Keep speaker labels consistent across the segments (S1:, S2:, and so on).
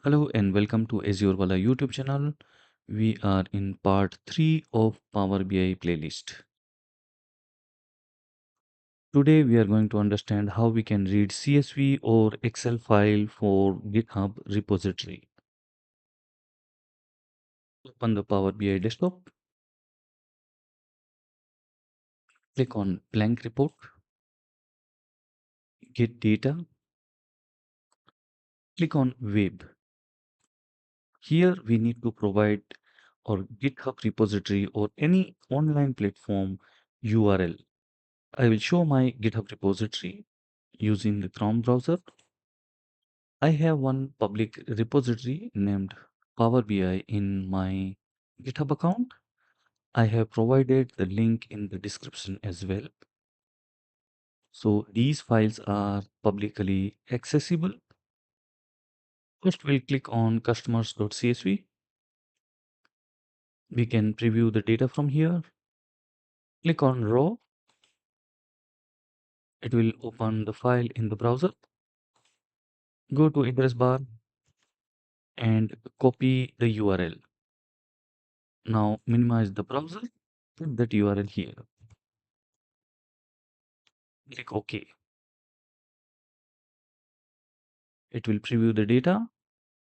S1: Hello and welcome to azurewala YouTube channel. We are in part 3 of Power BI playlist. Today we are going to understand how we can read CSV or Excel file for GitHub repository. Open the Power BI desktop, click on blank report, get data, click on web. Here we need to provide our GitHub repository or any online platform URL. I will show my GitHub repository using the Chrome browser. I have one public repository named Power BI in my GitHub account. I have provided the link in the description as well. So these files are publicly accessible. First, we'll click on customers.csv. We can preview the data from here. Click on raw. It will open the file in the browser. Go to address bar and copy the URL. Now minimize the browser. Put that URL here. Click OK. It will preview the data.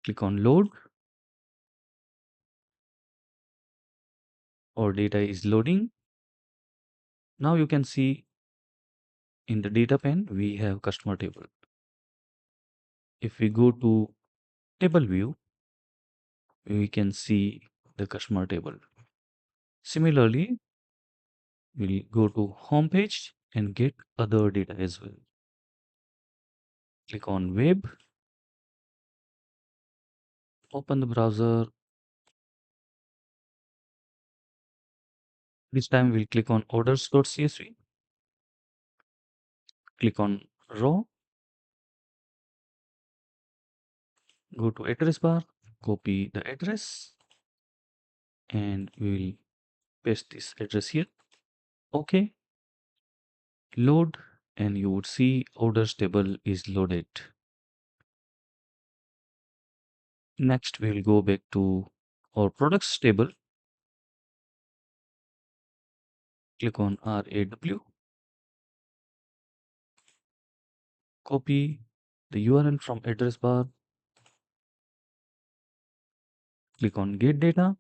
S1: Click on load. Our data is loading. Now you can see in the data pane we have customer table. If we go to table view, we can see the customer table. Similarly, we'll go to home page and get other data as well. Click on web, open the browser. This time we'll click on orders.csv. Click on raw, go to address bar, copy the address, and we will paste this address here. Okay, load, and you would see orders table is loaded. Next, we'll go back to our products table. Click on RAW, copy the URL from address bar, click on get data,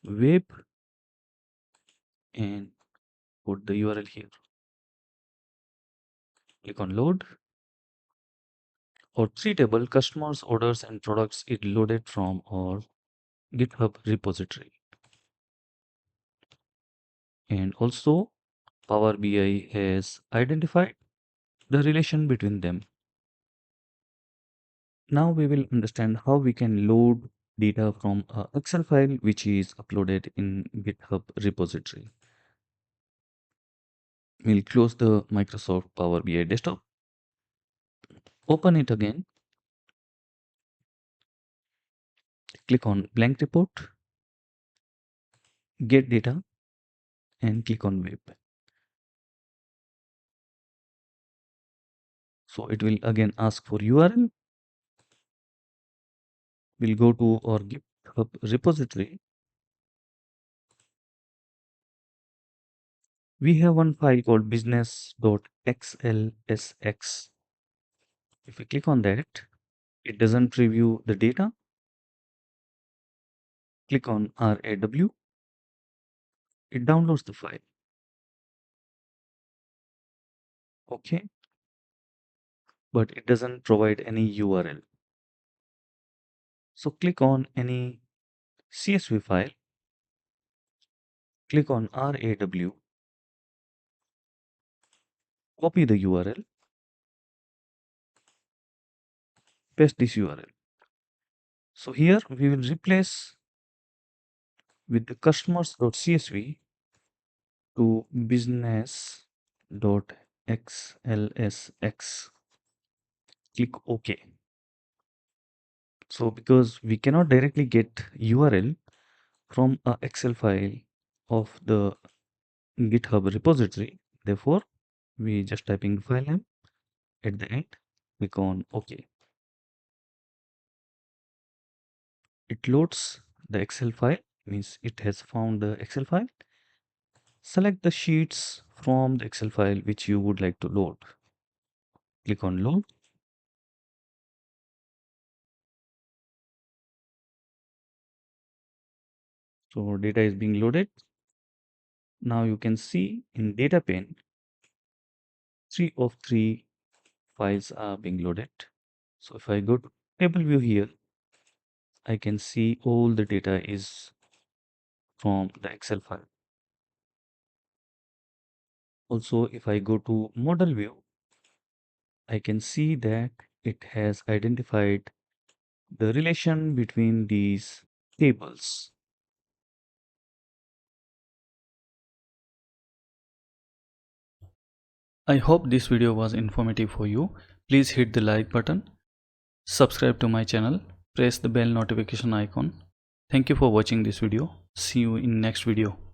S1: web, and put the URL here. Click on load. Our three table customers, orders, and products is loaded from our GitHub repository. And also Power BI has identified the relation between them. Now we will understand how we can load data from a Excel file which is uploaded in GitHub repository. We'll close the Microsoft Power BI desktop. Open it again. Click on blank report, get data, and click on web. So it will again ask for URL. We'll go to our GitHub repository. We have one file called business.xlsx. If we click on that, it doesn't preview the data. Click on RAW. It downloads the file. Okay. But it doesn't provide any URL. So click on any CSV file. Click on RAW. Copy the URL. Paste this URL. So here we will replace with the customers.csv to business.xlsx. Click OK. So because we cannot directly get URL from a Excel file of the GitHub repository, therefore we just typing file name at the end, click on OK. It loads the Excel file, means it has found the Excel file. Select the sheets from the Excel file which you would like to load. Click on load. So data is being loaded. Now you can see in data pane, 3 of 3 files are being loaded. So if I go to table view here, I can see all the data is from the Excel file. Also, if I go to model view, I can see that it has identified the relation between these tables. I hope this video was informative for you. Please hit the like button, subscribe to my channel, press the bell notification icon. Thank you for watching this video. See you in next video.